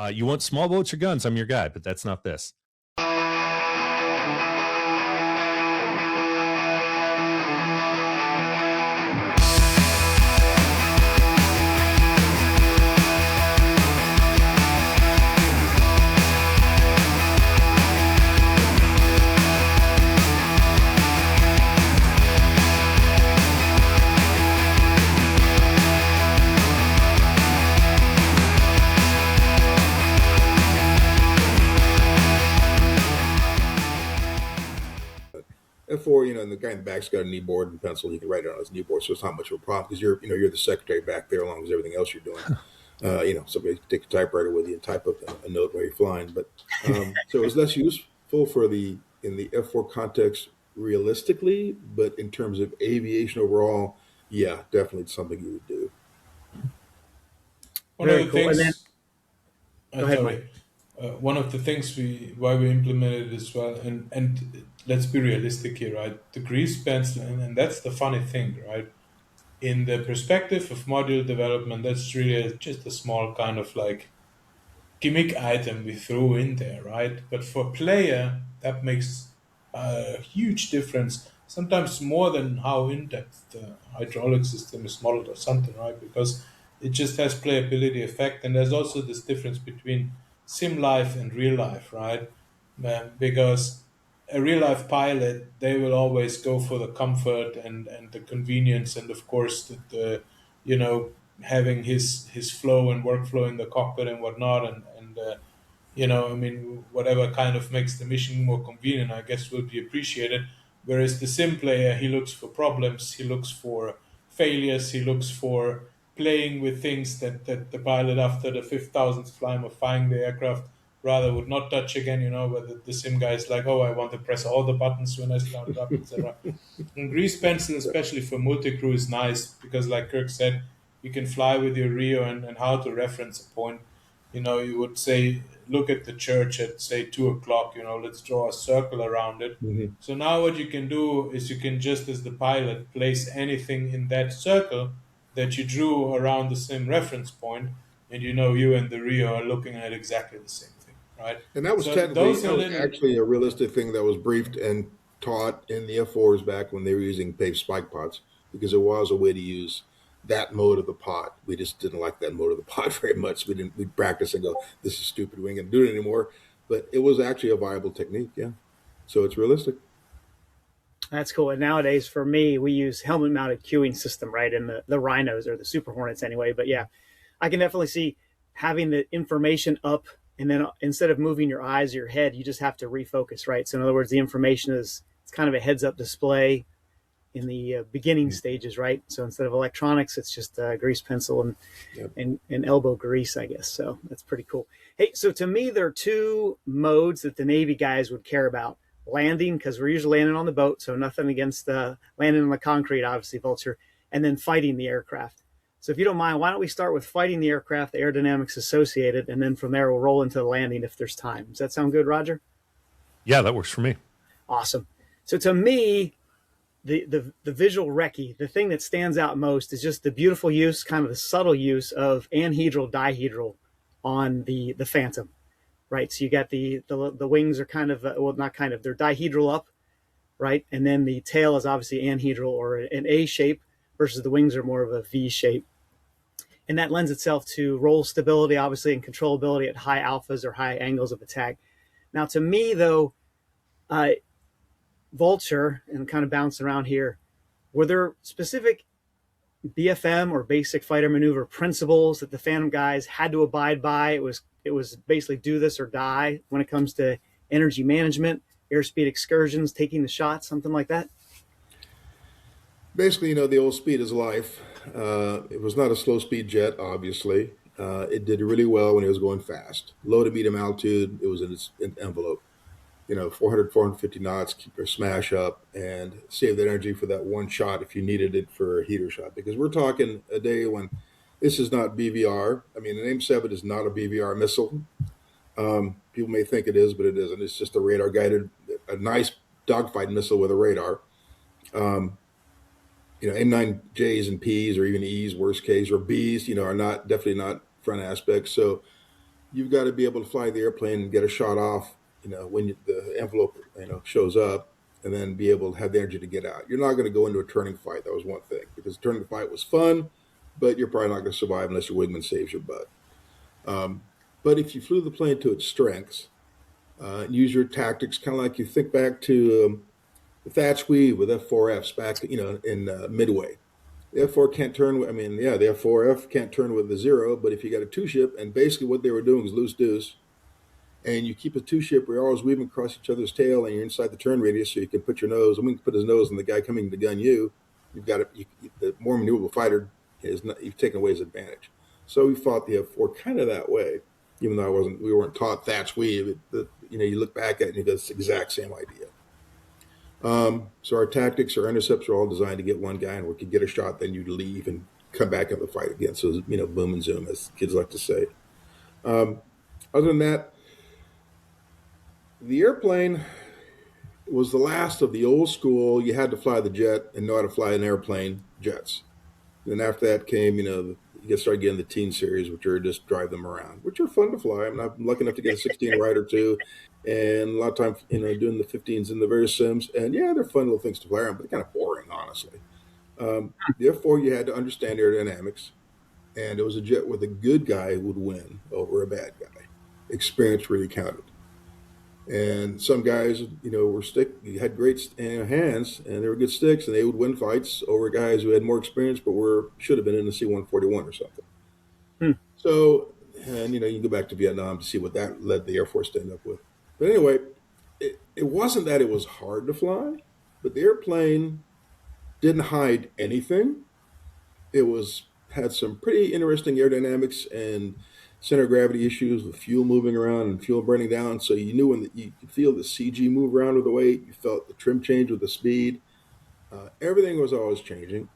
You want small boats or guns? I'm your guy, but that's not this. F-4, and the guy in the back's got a kneeboard and pencil. He can write it on his kneeboard, so it's not much of a problem because you're the secretary back there, along with everything else you're doing. Somebody can take a typewriter with you and type up a note while you're flying. But so it's less useful in the F-4 context realistically, but in terms of aviation overall, yeah, definitely it's something you would do. One of the Very cool. And then, things, go ahead, sorry, Mike. one of the things why we implemented it as well, and let's be realistic here, right? The grease pencil, and that's the funny thing, right? In the perspective of module development, that's really just a small kind of like gimmick item we threw in there, right? But for player, that makes a huge difference, sometimes more than how in-depth the hydraulic system is modeled or something, right? Because it just has playability effect, and there's also this difference between sim life and real life, right? Because a real life pilot, they will always go for the comfort and the convenience, and of course the having his flow and workflow in the cockpit and whatnot, and I mean, whatever kind of makes the mission more convenient, I guess, will be appreciated. Whereas the sim player, he looks for problems, he looks for failures, he looks for playing with things that the pilot, after the 5,000th flying of flying the aircraft, rather would not touch again, where the sim guy is like, oh, I want to press all the buttons when I start it up, etc. And grease pencil, especially for multi-crew, is nice because, like Kirk said, you can fly with your Rio and how to reference a point. You would say, look at the church at, say, 2 o'clock, let's draw a circle around it. Mm-hmm. So now what you can do is you can just, as the pilot, place anything in that circle that you drew around the same reference point, and you and the Rio are looking at exactly the same thing, right? And that was So actually a realistic thing that was briefed and taught in the F4s back when they were using paved spike pods, because it was a way to use that mode of the pod. We just didn't like that mode of the pod very much. We'd practice and go, this is stupid, we ain't gonna do it anymore. But it was actually a viable technique, yeah. So it's realistic. That's cool. And nowadays, for me, we use helmet-mounted cueing system, right, in the Rhinos or the Super Hornets anyway. But yeah, I can definitely see having the information up, and then instead of moving your eyes or your head, you just have to refocus, right? So in other words, the information it's kind of a heads-up display in the beginning stages, right? So instead of electronics, it's just grease pencil and elbow grease, I guess. So that's pretty cool. Hey, so to me, there are two modes that the Navy guys would care about. Landing, because we're usually landing on the boat, so nothing against landing on the concrete, obviously, Vulture, and then fighting the aircraft. So if you don't mind, why don't we start with fighting the aircraft, the aerodynamics associated, and then from there we'll roll into the landing if there's time. Does that sound good, Roger? Yeah, that works for me. Awesome. So to me, the visual recce, the thing that stands out most is just the beautiful use, kind of the subtle use of anhedral, dihedral on the Phantom. Right, so you got the wings are kind of not kind of, they're dihedral up, right, and then the tail is obviously anhedral or an A shape versus the wings are more of a V shape, and that lends itself to roll stability, obviously, and controllability at high alphas or high angles of attack. Now, to me, though, Vulture, and kind of bouncing around here, were there specific BFM or basic fighter maneuver principles that the Phantom guys had to abide by? It was basically do this or die when it comes to energy management, airspeed excursions, taking the shots, something like that? Basically, the old speed is life. It was not a slow speed jet, obviously. It did really well when it was going fast. Low to medium altitude, it was in its envelope. 400, 450 knots, keep your smash up and save that energy for that one shot if you needed it for a heater shot. Because we're talking a day when this is not BVR. I mean, an AIM-7 is not a BVR missile. People may think it is, but it isn't. It's just a radar-guided, a nice dogfight missile with a radar. AIM-9Js and Ps or even Es, worst case, or Bs, are definitely not front aspects. So you've got to be able to fly the airplane and get a shot off, when the envelope, shows up, and then be able to have the energy to get out. You're not going to go into a turning fight. That was one thing, because turning fight was fun, but you're probably not going to survive unless your wingman saves your butt. Um, but if you flew the plane to its strengths, and use your tactics, kind of like you think back to the Thatch Weave with F-4Fs back, in Midway. The F-4 can't turn. I mean, yeah, the F-4F can't turn with the zero, but if you got a two ship, and basically what they were doing is loose deuce, and you keep a two ship, where you're always weaving across each other's tail, and you're inside the turn radius, so you can put your nose. I mean, put his nose on the guy coming to gun you. You've got the more maneuverable fighter is not, you've taken away his advantage. So we fought the F-4 kind of that way, even though we weren't taught Thatch Weave. You look back at it and you go, it's the exact same idea. So our tactics, our intercepts are all designed to get one guy, and we could get a shot, then you'd leave and come back in the fight again. So, boom and zoom, as kids like to say. Other than that, the airplane was the last of the old school. You had to fly the jet and know how to fly an airplane jets. Then after that came, you get started getting the teen series, which are just drive them around, which are fun to fly. I'm lucky enough to get a 16 right or two, and a lot of times, doing the 15s in the various sims. And yeah, they're fun little things to fly around, but they're kind of boring, honestly. Therefore, you had to understand aerodynamics, and it was a jet where the good guy would win over a bad guy. Experience really counted. And some guys, had great hands, and they were good sticks, and they would win fights over guys who had more experience but should have been in the C-141 or something. Hmm. So, and you can go back to Vietnam to see what that led the Air Force to end up with. But anyway, it wasn't that it was hard to fly, but the airplane didn't hide anything. It had some pretty interesting aerodynamics and center of gravity issues with fuel moving around and fuel burning down. So you knew when you could feel the CG move around with the weight. You felt the trim change with the speed. Everything was always changing.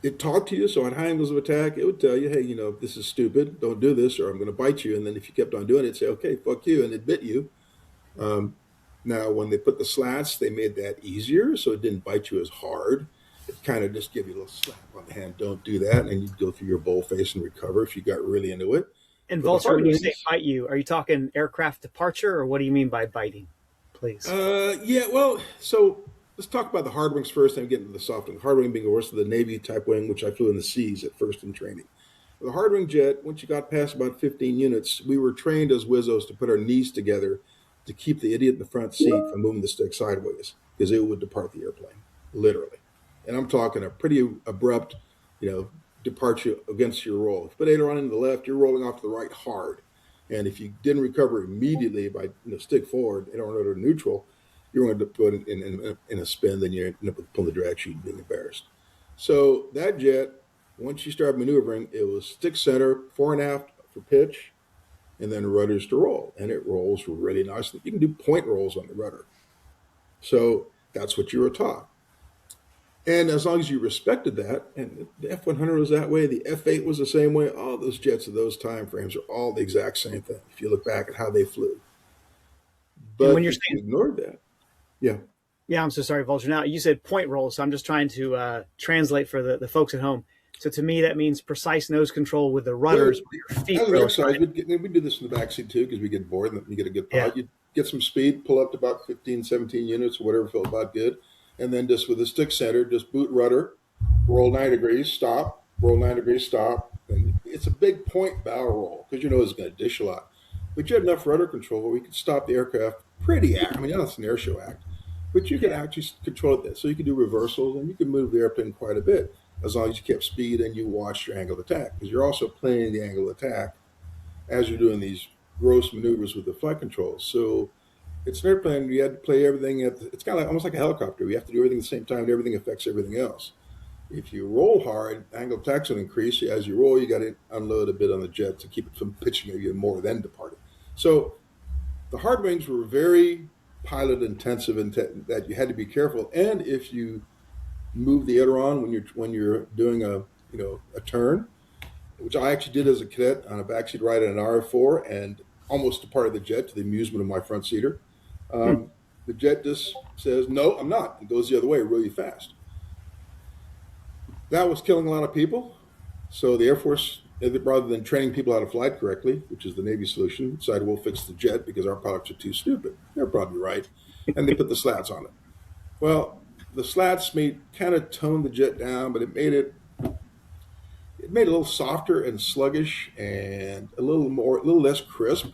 It talked to you, so at high angles of attack, it would tell you, hey, this is stupid. Don't do this, or I'm going to bite you. And then if you kept on doing it, it'd say, okay, fuck you, and it bit you. Now, when they put the slats, they made that easier, so it didn't bite you as hard. It kind of just give you a little slap on the hand. Don't do that, and you'd go through your bowl face and recover if you got really into it. And Vulture, when you say bite you, are you talking aircraft departure, or what do you mean by biting, please? Yeah, well, so let's talk about the hard wings first, and get into the soft wing. Hard wing being the worst of the Navy type wing, which I flew in the seas at first in training. The hard wing jet, once you got past about 15 units, we were trained as Wizzos to put our knees together to keep the idiot in the front seat from moving the stick sideways, because it would depart the airplane, literally. And I'm talking a pretty abrupt, departure against your roll. If you put aileron into the left, you're rolling off to the right hard. And if you didn't recover immediately by stick forward, aileron to neutral, you're going to put it in a spin, then you end up pulling the drag sheet and being embarrassed. So that jet, once you start maneuvering, it was stick center, fore and aft for pitch, and then rudders to roll. And it rolls really nicely. You can do point rolls on the rudder. So that's what you were taught. And as long as you respected that, and the F-100 was that way, the F-8 was the same way, all those jets of those time frames are all the exact same thing, if you look back at how they flew. But when you're saying, you ignored that. Yeah. Yeah, I'm so sorry, Vulture. Now, you said point roll, so I'm just trying to translate for the folks at home. So to me, that means precise nose control with the rudders, with your feet. On the upside, we do this in the backseat too, because we get bored and you get a good pod. Yeah. You get some speed, pull up to about 15, 17 units or whatever, felt about good. And then just with the stick center, just boot rudder, roll 9 degrees, stop, roll 9 degrees, stop. And it's a big point bow roll because it's going to dish a lot. But you had enough rudder control where we could stop the aircraft pretty act. I mean, it's an air show act, but you can actually control it. So you can do reversals and you can move the airplane quite a bit as long as you kept speed and you watched your angle of attack, because you're also playing the angle of attack as you're doing these gross maneuvers with the flight controls. So it's an airplane. You had to play everything it's kind of almost like a helicopter. You have to do everything at the same time, and everything affects everything else. If you roll hard, angle of attack's going to increase. As you roll, you got to unload a bit on the jet to keep it from pitching even more than departing. So the hard wings were very pilot intensive in that you had to be careful. And if you move the aileron when you're doing a turn, which I actually did as a cadet on a backseat ride in an RF-4 and almost departed the jet to the amusement of my front seater. The jet just says, no, I'm not. It goes the other way really fast. That was killing a lot of people. So the Air Force Rather than training people how to fly it correctly, which is the Navy solution, decided we'll fix the jet because our pilots are too stupid. They're probably right. And they put the slats on it. Well, the slats made kind of toned the jet down, but it made it a little softer and sluggish and a little less crisp.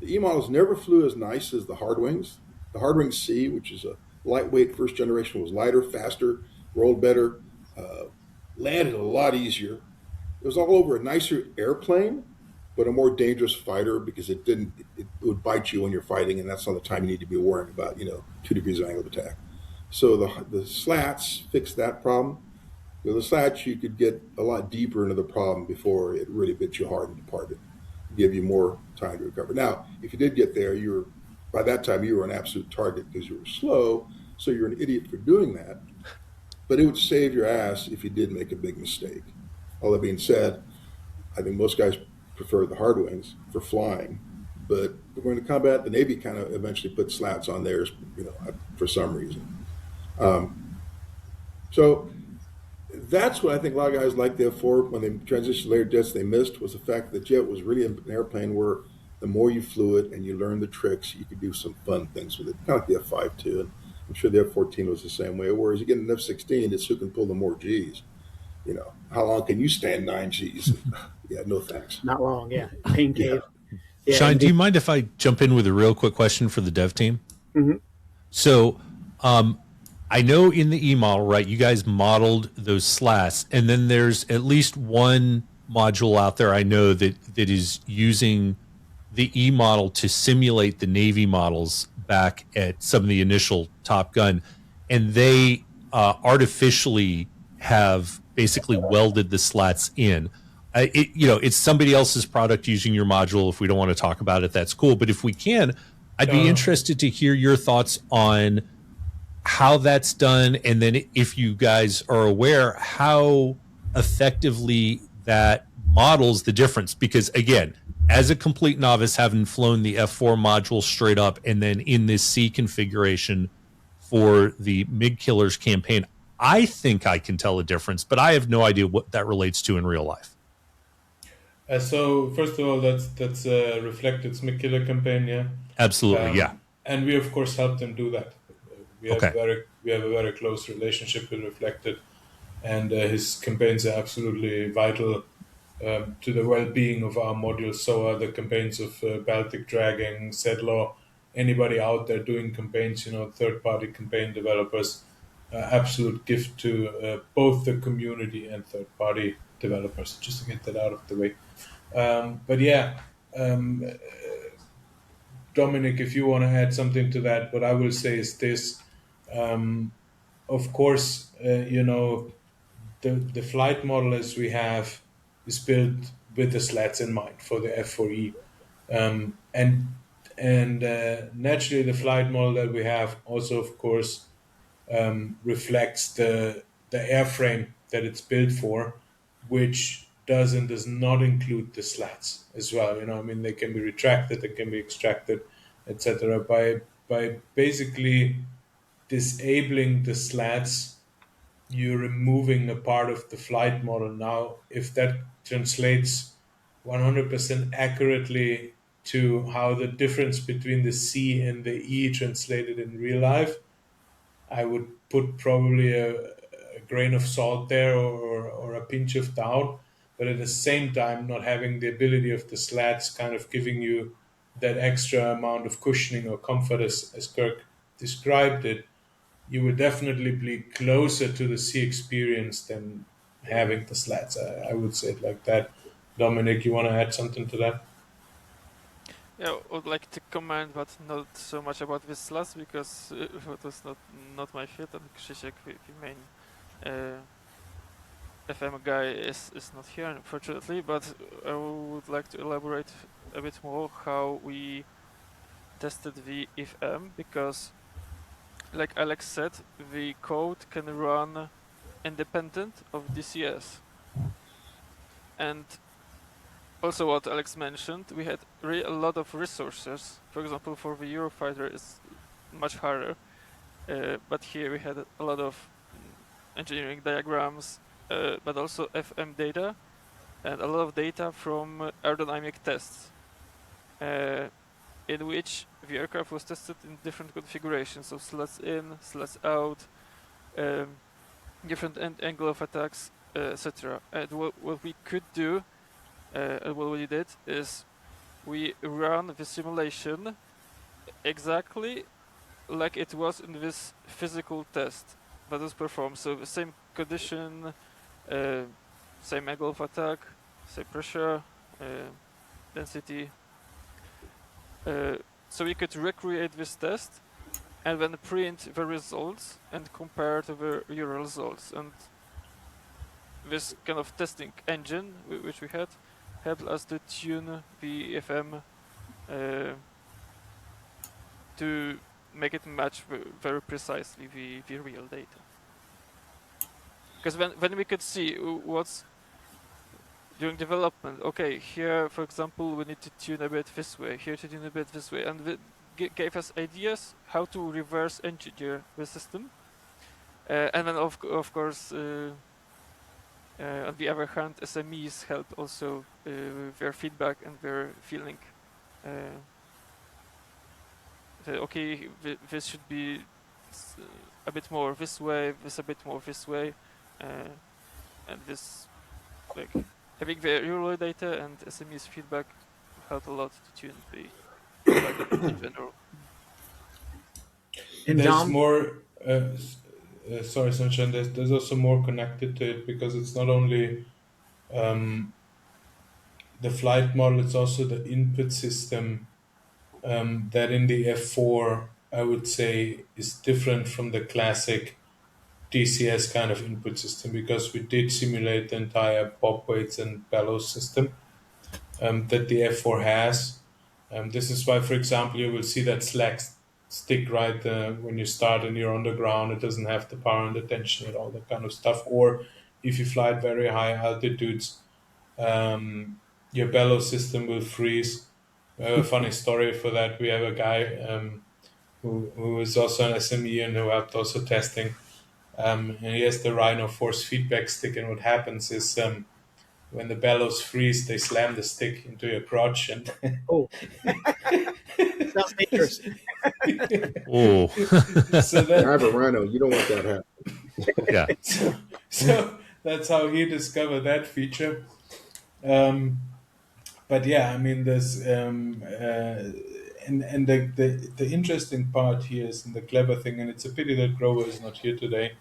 The E models never flew as nice as the hard wings. The hard wing C, which is a lightweight first generation, was lighter, faster, rolled better, uh, landed a lot easier. It was all over a nicer airplane, but a more dangerous fighter because it would bite you when you're fighting, and that's not the time you need to be worrying about 2 degrees of angle of attack. So the slats fixed that problem. With the slats, you could get a lot deeper into the problem before it really bit you hard and departed, give you more time to recover. Now, if you did get there, by that time you were an absolute target because you were slow, so you're an idiot for doing that. But it would save your ass if you did make a big mistake. All that being said, I think most guys prefer the hard wings for flying, but going to combat, the Navy kind of eventually put slats on theirs, for some reason. Um, so that's what I think a lot of guys like the F-4 when they transitioned to layered jets. They missed was the fact that the jet was really an airplane where the more you flew it and you learned the tricks, you could do some fun things with it. Kind of like the F-5 too, and I'm sure the F-14 was the same way. Whereas you get an F-16, it's who can pull the more G's. How long can you stand 9 Gs? Yeah, no thanks. Not long, yeah. Pain cave. Yeah, Sean, do you mind if I jump in with a real quick question for the dev team? Mm-hmm. So, I know in the E model, right, you guys modeled those slats, and then there's at least one module out there I know that is using the E model to simulate the Navy models back at some of the initial Top Gun, and they artificially have basically welded the slats in. It's somebody else's product using your module. If we don't want to talk about it, that's cool. But if we can, I'd be interested to hear your thoughts on how that's done, and then if you guys are aware how effectively that models the difference. Because again, as a complete novice, having flown the F-4 module straight up and then in this C configuration for the MiG Killers campaign, I think I can tell a difference, but I have no idea what that relates to in real life. So first of all, that's reflected MiG Killer campaign, yeah. Absolutely, yeah. And we of course help them do that. We have Okay. we have a very close relationship with Reflected, and his campaigns are absolutely vital to the well-being of our modules. So are the campaigns of Baltic Dragging, Sedlaw, anybody out there doing campaigns, third-party campaign developers, absolute gift to both the community and third-party developers, just to get that out of the way. But yeah, Dominic, if you want to add something to that, what I will say is this. Of course, the flight model as we have is built with the slats in mind for the F4E, and naturally the flight model that we have also, of course, reflects the airframe that it's built for, which does not include the slats as well. They can be retracted, they can be extracted, etc. By basically disabling the slats, you're removing a part of the flight model. Now, if that translates 100% accurately to how the difference between the C and the E translated in real life, I would put probably a grain of salt there or a pinch of doubt. But at the same time, not having the ability of the slats kind of giving you that extra amount of cushioning or comfort as Kirk described it, you would definitely be closer to the C experience than having the slats. I would say it like that. Dominic, you want to add something to that? Yeah, I would like to comment, but not so much about this slats because it was not my field, and Krzysiek, the main FM guy, is not here, unfortunately. But I would like to elaborate a bit more how we tested the FM, because, like Alex said, the code can run independent of DCS. And also what Alex mentioned, we had really a lot of resources. For example, for the Eurofighter it's much harder, but here we had a lot of engineering diagrams, but also FM data, and a lot of data from aerodynamic tests, in which the aircraft was tested in different configurations, so slats in, slats out, different angle of attacks, etc. And what we could do, and what we did, is we run the simulation exactly like it was in this physical test that was performed. So the same condition, same angle of attack, same pressure, density. So we could recreate this test and then print the results and compare to the real results. And this kind of testing engine which we had helped us to tune the FM to make it match very precisely the real data. Because when we could see what's during development, okay, here, for example, we need to tune a bit this way, here to tune a bit this way, and gave us ideas how to reverse engineer the system. And then, of course, on the other hand, SMEs help also their feedback and their feeling. Okay, this should be a bit more this way, this a bit more this way, and this, like, having the real data and SMEs feedback helped a lot to tune the feedback in general. And There's Dom, more. Sorry, Sunshine. There's also more connected to it, because it's not only the flight model; it's also the input system that in the F4, I would say, is different from the classic DCS kind of input system, because we did simulate the entire bob weights and bellows system that the F4 has. This is why, for example, you will see that slack stick right when you start and you're on the ground. It doesn't have the power and the tension and all that kind of stuff. Or if you fly at very high altitudes, your bellows system will freeze. We have a funny story for that. We have a guy who is also an SME and who helped also testing. And he has the Rhino force feedback stick, and what happens is when the bellows freeze, they slam the stick into your crotch, and oh, sounds dangerous. Oh, so I have a that Rhino. You don't want that happen. yeah. so that's how he discovered that feature. But yeah, I mean, there's and the interesting part here is, and the clever thing, and it's a pity that Grover is not here today,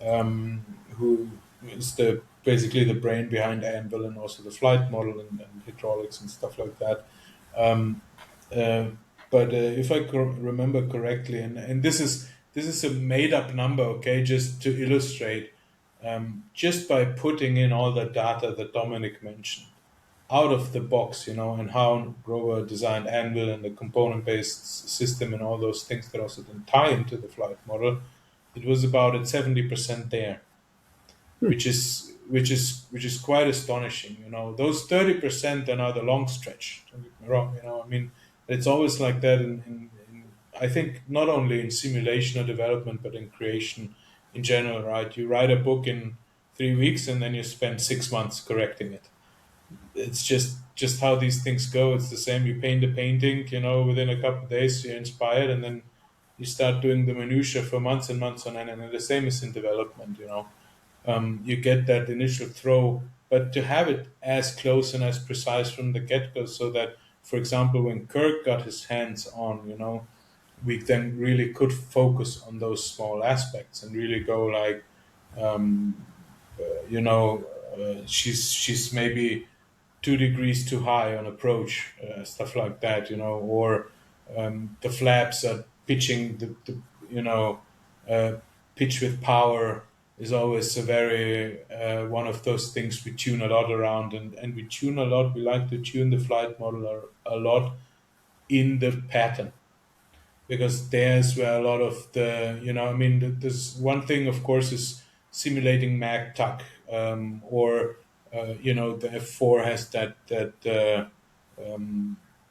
who is basically the brain behind Anvil and also the flight model and hydraulics and stuff like that. But if I remember correctly, and this is a made up number, okay, just to illustrate, just by putting in all the data that Dominic mentioned out of the box, and how Grover designed Anvil and the component-based system and all those things that also then tie into the flight model, it was about at 70% there, which is quite astonishing. Those 30% are now the long stretch. Don't get me wrong. I mean, it's always like that in I think not only in simulation or development, but in creation in general, right? You write a book in 3 weeks and then you spend 6 months correcting it. It's just how these things go. It's the same. You paint a painting, within a couple of days you're inspired, and then you start doing the minutia for months and months on end. And the same is in development. You get that initial throw, but to have it as close and as precise from the get-go, so that, for example, when Kirk got his hands on, we then really could focus on those small aspects and really go like, she's maybe 2 degrees too high on approach, stuff like that, or the flaps are pitching pitch with power is always a very one of those things we tune a lot around, and we tune a lot. We like to tune the flight model a lot in the pattern, because there's where a lot of there's one thing, of course, is simulating mag tuck, or the F4 has that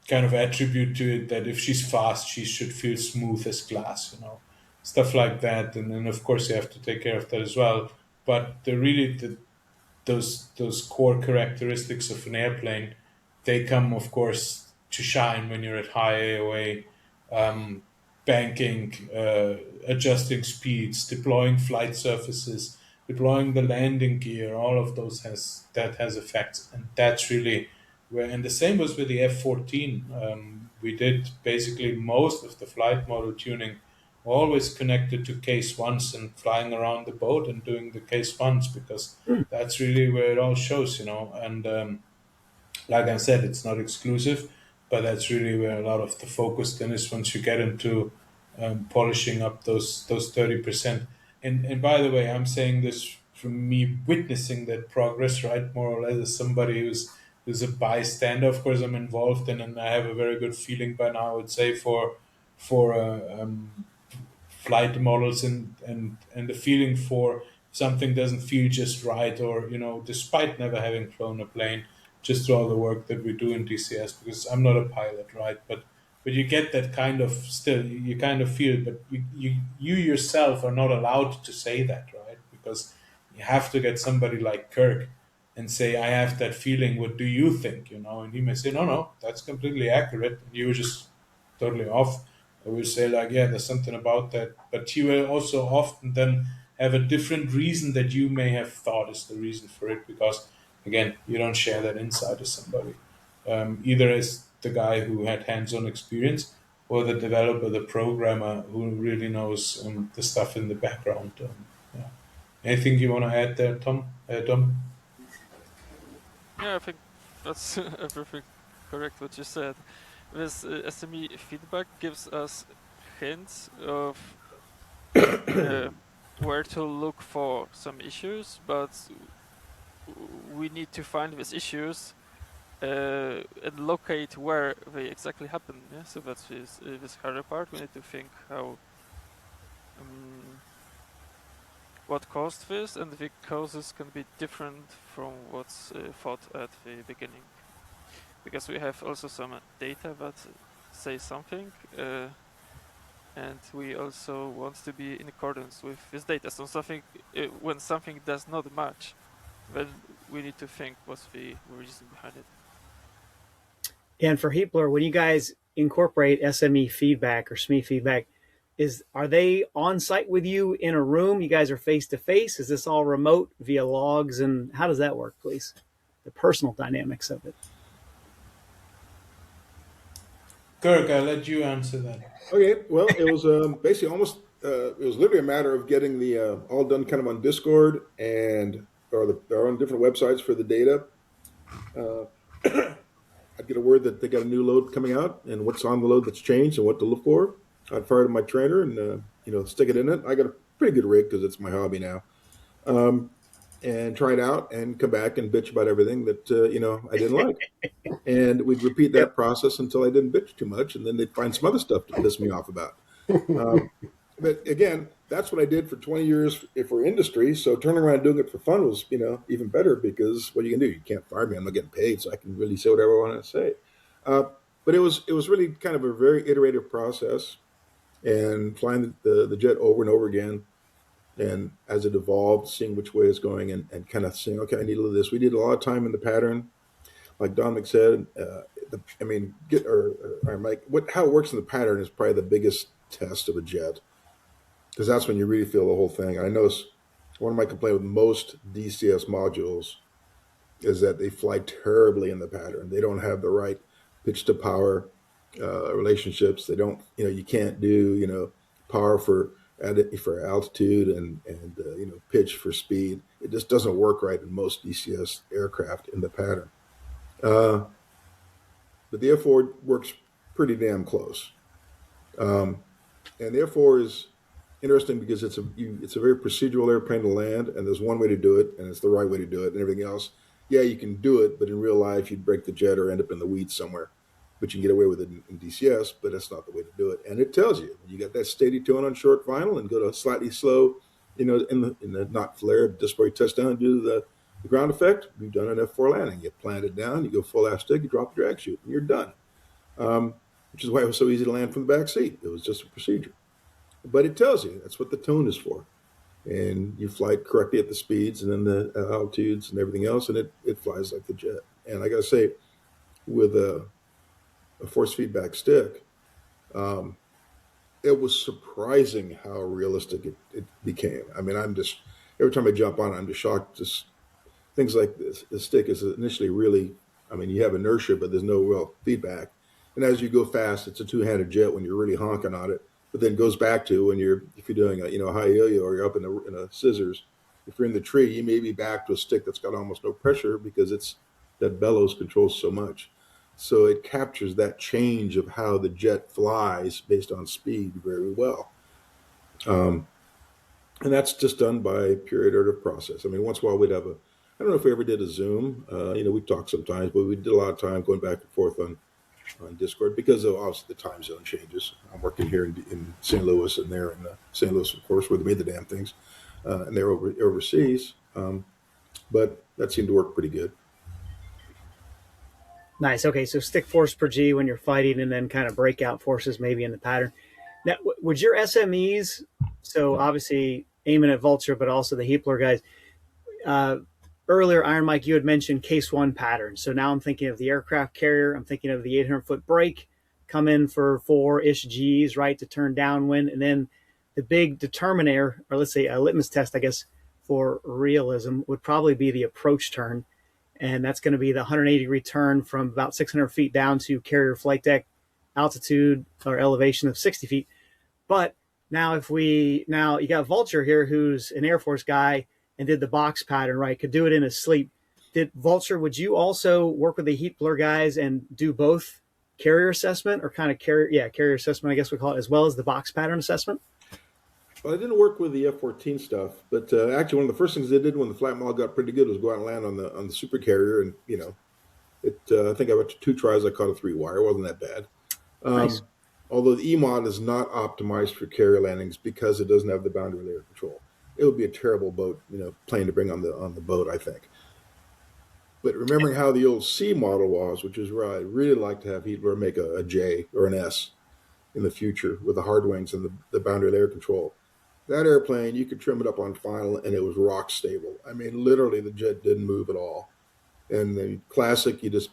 kind of attribute to it that if she's fast, she should feel smooth as glass, stuff like that. And then, of course, you have to take care of that as well. But the those core characteristics of an airplane, they come, of course, to shine when you're at high AOA, banking, adjusting speeds, deploying flight surfaces, deploying the landing gear. All of those has effects, and that's really where. And the same was with the F-14. We did basically most of the flight model tuning, always connected to case ones and flying around the boat and doing the case ones, because that's really where it all shows, And like I said, it's not exclusive, but that's really where a lot of the focus then is once you get into polishing up those 30%. And by the way, I'm saying this from me witnessing that progress, right? More or less as somebody who's a bystander. Of course, I'm involved in, and I have a very good feeling by now, I would say, for flight models and the feeling for something doesn't feel just right, or despite never having flown a plane, just through all the work that we do in DCS, because I'm not a pilot, right? But you get that kind of, still you kind of feel, but you yourself are not allowed to say that, right? Because you have to get somebody like Kirk and say, I have that feeling, what do you think? And he may say, no, that's completely accurate, and you were just totally off. I will say, like, yeah, there's something about that. But he will also often then have a different reason that you may have thought is the reason for it, because, again, you don't share that insight with somebody. Either as the guy who had hands-on experience, or the developer, the programmer who really knows the stuff in the background. Yeah. Anything you want to add there, Tom? Dom? Yeah, I think that's everything correct what you said. This SME feedback gives us hints of where to look for some issues, but we need to find these issues and locate where they exactly happen. Yeah? So that's this harder part. We need to think how what caused this, and the causes can be different from what's thought at the beginning, because we have also some data that say something, and we also want to be in accordance with this data. So when something does not match, then we need to think what's the reason behind it. And for HeatBlur, when you guys incorporate SME feedback or SME feedback, are they on site with you in a room? You guys are face to face? Is this all remote via logs? And how does that work, please? The personal dynamics of it. Kirk, I'll let you answer that. Okay, well, it was basically almost, it was literally a matter of getting the all done kind of on Discord or on different websites for the data. I'd get a word that they got a new load coming out and what's on the load that's changed and what to look for. I'd fire to my trainer and, stick it in it. I got a pretty good rig because it's my hobby now. And try it out and come back and bitch about everything that, I didn't like. And we'd repeat that process until I didn't bitch too much. And then they'd find some other stuff to piss me off about. But again, that's what I did for 20 years for industry. So turning around and doing it for fun was, even better, because what you can do, you can't fire me. I'm not getting paid, so I can really say whatever I want to say. But it was really kind of a very iterative process, and flying the jet over and over again. And as it evolved, seeing which way it's going and kind of saying, okay, I need a little of this. We did a lot of time in the pattern, like Dominic said. Mike, how it works in the pattern is probably the biggest test of a jet, because that's when you really feel the whole thing. I notice one of my complaints with most DCS modules is that they fly terribly in the pattern. They don't have the right pitch to power relationships. They don't, you can't do, power for altitude and pitch for speed. It just doesn't work right in most DCS aircraft in the pattern. But the F-4 works pretty damn close. And the F-4 is interesting because it's a very procedural airplane to land, and there's one way to do it, and it's the right way to do it, and everything else. Yeah, you can do it, but in real life, you'd break the jet or end up in the weeds somewhere. But you can get away with it in DCS, but that's not the way to do it. And it tells you, you got that steady tone on short final and go to slightly slow, in the not flare, just where you touch down and do the ground effect. You've done an F-4 landing. You plant it down, you go full aft stick, you drop the drag chute, and you're done. Which is why it was so easy to land from the back seat. It was just a procedure. But it tells you, that's what the tone is for. and you fly it correctly at the speeds and then the altitudes and everything else, and it flies like the jet. And I got to say, with a force feedback stick, um, it was surprising how realistic it became. I mean, I'm just every time I jump on it, I'm just shocked. Just things like this. The stick is initially really, I mean, you have inertia, but there's no real feedback. And as you go fast, it's a two-handed jet when you're really honking on it. But then it goes back to when if you're doing a high yo-yo or you're up in a scissors. If you're in the tree, you may be back to a stick that's got almost no pressure because it's that bellows controls so much. So it captures that change of how the jet flies based on speed very well. Um, and that's just done by pure iterative process. I mean, once in a while we'd have I don't know if we ever did a Zoom. We talk sometimes, but we did a lot of time going back and forth on Discord because of obviously the time zone changes. I'm working here in St. Louis, and they're in St. Louis, of course, where they made the damn things, and they're overseas. But that seemed to work pretty good. Nice. Okay, so stick force per G when you're fighting, and then kind of breakout forces maybe in the pattern. Now, would your SMEs, so obviously aiming at Vulture, but also the HeatBlur guys, uh, earlier, Iron Mike, you had mentioned case one patterns. So now I'm thinking of the aircraft carrier. I'm thinking of the 800-foot brake, come in for 4-ish Gs, right, to turn downwind. And then the big determiner, or let's say a litmus test, I guess, for realism would probably be the approach turn. And that's going to be the 180-degree turn from about 600 feet down to carrier flight deck altitude or elevation of 60 feet. But now you got Vulture here, who's an Air Force guy and did the box pattern, right? Could do it in his sleep. Did Vulture, would you also work with the HeatBlur guys and do both carrier assessment or kind of carrier assessment, I guess we call it, as well as the box pattern assessment? Well, I didn't work with the F-14 stuff, but actually one of the first things they did when the flight model got pretty good was go out and land on the supercarrier, and I think I went to 2 tries. I caught a 3-wire. It wasn't that bad. Nice. Although the EMOD is not optimized for carrier landings because it doesn't have the boundary layer control. It would be a terrible plane to bring on the boat, I think. But remembering how the old C model was, which is where I'd really like to have HeatBlur make a J or an S in the future with the hard wings and the boundary layer control. That airplane, you could trim it up on final, and it was rock stable. I mean, literally, the jet didn't move at all. And the classic, you just,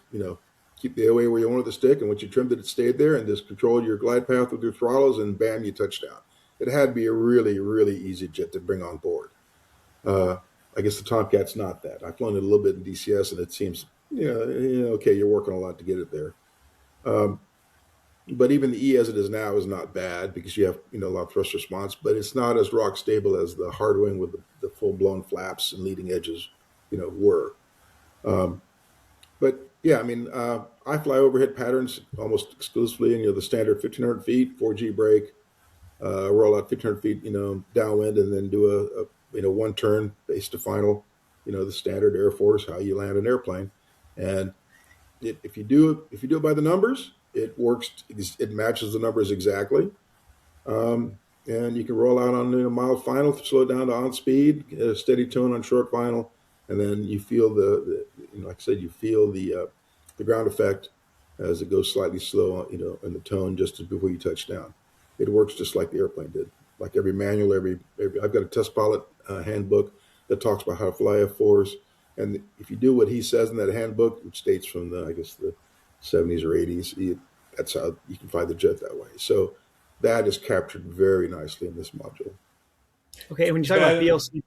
keep the AOA where you wanted the stick, and once you trimmed it, it stayed there, and just controlled your glide path with your throttles, and bam, you touched down. It had to be a really, really easy jet to bring on board. I guess the Tomcat's not that. I've flown it a little bit in DCS, and it seems, okay, you're working a lot to get it there. But even the E as it is now is not bad because you have a lot of thrust response, but it's not as rock stable as the hard wing with the full blown flaps and leading edges, were. But yeah, I mean, I fly overhead patterns almost exclusively, and the standard 1,500 feet, 4G brake, roll out 1,500 feet, downwind, and then do a one turn base to final, the standard Air Force how you land an airplane, and if you do it by the numbers, it works. It matches the numbers exactly, and you can roll out on mild final, slow it down to on speed, get a steady tone on short final, and then you feel like I said, you feel the ground effect as it goes slightly slow, in the tone just before you touch down. It works just like the airplane did. Like every manual, I've got a test pilot handbook that talks about how to fly F4s. And if you do what he says in that handbook, which dates from the 70s or 80s, that's how you can fly the jet that way. So that is captured very nicely in this module. Okay, and when you talk about BLC,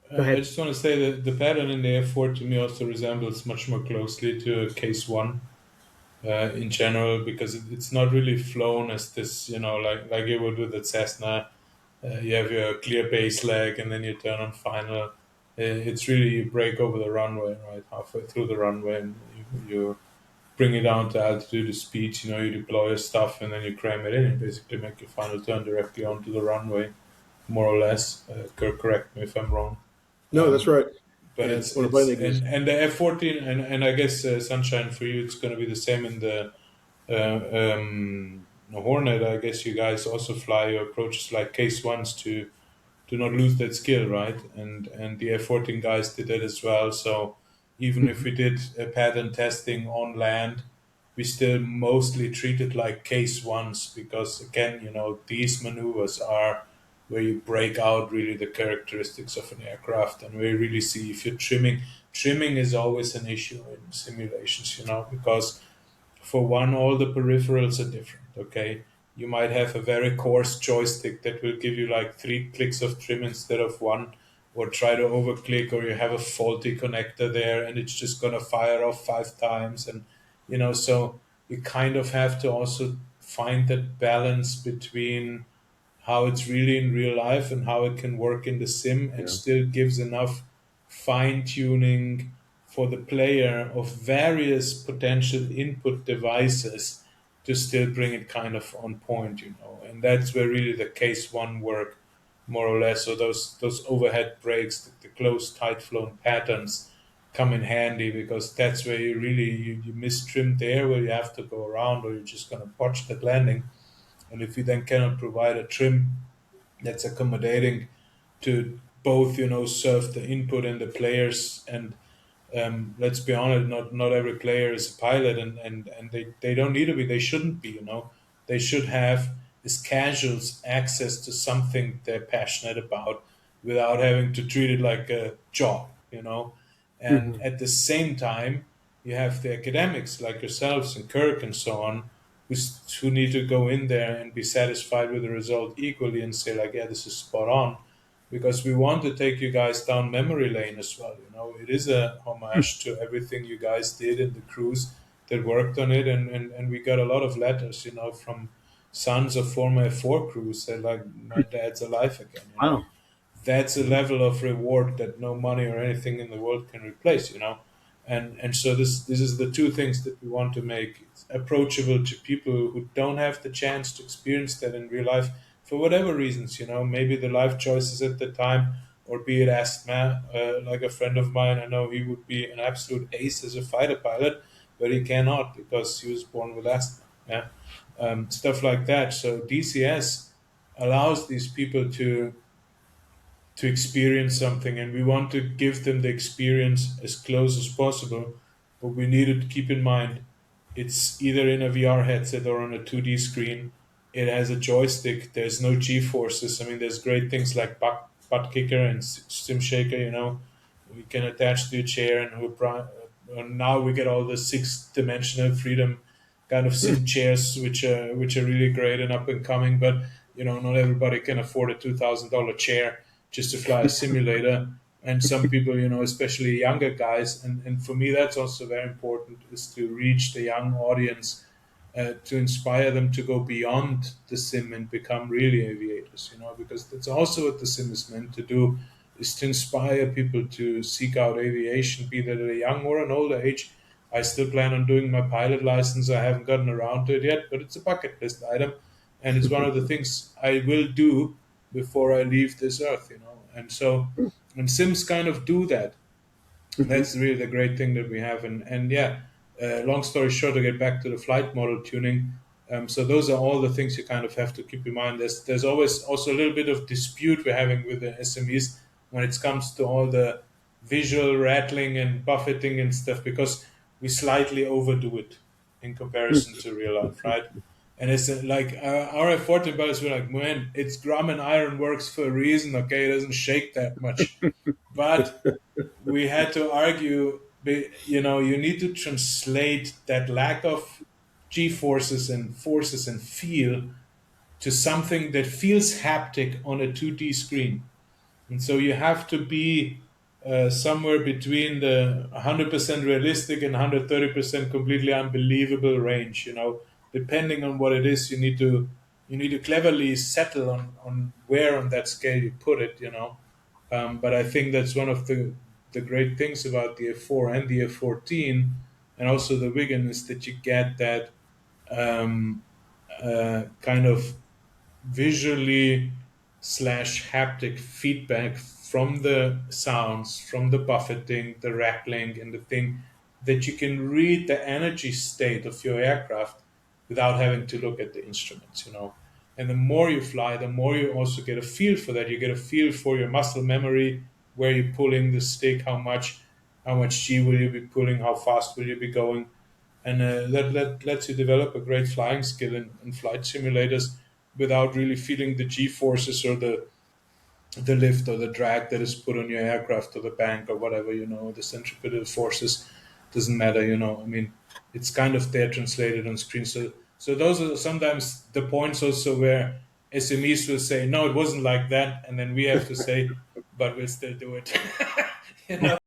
go ahead. I just want to say that the pattern in the F4 to me also resembles much more closely to case one in general, because it's not really flown as this, like you would with the Cessna. You have your clear base leg and then you turn on final. It's really you break over the runway, right, halfway through the runway, and you bring it down to altitude, speed, you deploy your stuff, and then you cram it in and basically make your final turn directly onto the runway, more or less. Correct me if I'm wrong. No, that's right. But and the F-14, and I guess Sunshine, for you, it's going to be the same in the Hornet. I guess you guys also fly your approaches like case ones to not lose that skill, right? And the F-14 guys did that as well. So even if we did pattern testing on land, we still mostly treat it like case ones because, again, these maneuvers are where you break out really the characteristics of an aircraft, and where you really see if you're trimming. Trimming is always an issue in simulations, because for one, all the peripherals are different. Okay, you might have a very coarse joystick that will give you like 3 clicks of trim instead of one, or try to overclick, or you have a faulty connector there and it's just gonna fire off 5 times, and so you kind of have to also find that balance between how it's really in real life and how it can work in the sim, and Yeah. still gives enough fine tuning for the player of various potential input devices to still bring it kind of on point, and that's where really the case one work more or less, or those overhead brakes, the close tight flown patterns come in handy, because that's where you really you mistrim there where you have to go around, or you're just going to botch that landing. And if you then cannot provide a trim that's accommodating to both, serve the input and the players, and let's be honest, not every player is a pilot, and they don't need to be, they shouldn't be, they should have, as casuals, access to something they're passionate about without having to treat it like a job, and at the same time you have the academics like yourselves and Kirk and so on, who need to go in there and be satisfied with the result equally and say like, yeah, this is spot on, because we want to take you guys down memory lane as well. It is a homage to everything you guys did in the crews that worked on it, and we got a lot of letters, from sons of former F-4 crews that like, my dad's alive again. Wow. That's a level of reward that no money or anything in the world can replace. And so this is the two things that we want to make approachable to people who don't have the chance to experience that in real life for whatever reasons, maybe the life choices at the time, or be it asthma. Like a friend of mine, I know he would be an absolute ace as a fighter pilot, but he cannot because he was born with asthma. Yeah, stuff like that. So DCS allows these people to experience something, and we want to give them the experience as close as possible. But we need to keep in mind it's either in a VR headset or on a 2D screen. It has a joystick. There's no G forces. I mean, there's great things like butt kicker and sim shaker. We can attach to a chair, and now we get all the 6-dimensional freedom kind of sim chairs, which are really great and up and coming. But not everybody can afford a $2,000 chair just to fly a simulator. And some people, especially younger guys, and for me that's also very important, is to reach the young audience, to inspire them to go beyond the sim and become really aviators, because that's also what the sim is meant to do, is to inspire people to seek out aviation, be that at a young or an older age. I still plan on doing my pilot license. I haven't gotten around to it yet, but it's a bucket list item, and it's one of the things I will do before I leave this earth, And so, and sims kind of do that. And that's really the great thing that we have. And yeah, long story short, to get back to the flight model tuning. So those are all the things you kind of have to keep in mind. There's always also a little bit of dispute we're having with the SMEs when it comes to all the visual rattling and buffeting and stuff, because we slightly overdo it in comparison to real life, right? And it's like our F-14 pilots were like, man, it's Grumman Iron works for a reason, okay? It doesn't shake that much. But we had to argue, you need to translate that lack of G-forces and forces and feel to something that feels haptic on a 2D screen. And so you have to be somewhere between the 100% realistic and 130% completely unbelievable range. Depending on what it is, you need to cleverly settle on where on that scale you put it. But I think that's one of the great things about the F4 and the F14, and also the Wigan, is that you get that kind of visually slash haptic feedback from the sounds, from the buffeting, the rattling, and the thing, that you can read the energy state of your aircraft without having to look at the instruments, And the more you fly, the more you also get a feel for that. You get a feel for your muscle memory, where you're pulling the stick, how much G will you be pulling, how fast will you be going. And that lets you develop a great flying skill in flight simulators without really feeling the G forces or the the lift or the drag that is put on your aircraft or the bank or whatever, the centripetal forces, doesn't matter, I mean, it's kind of there translated on screen. So those are sometimes the points also where SMEs will say, no, it wasn't like that. And then we have to say, but we'll still do it.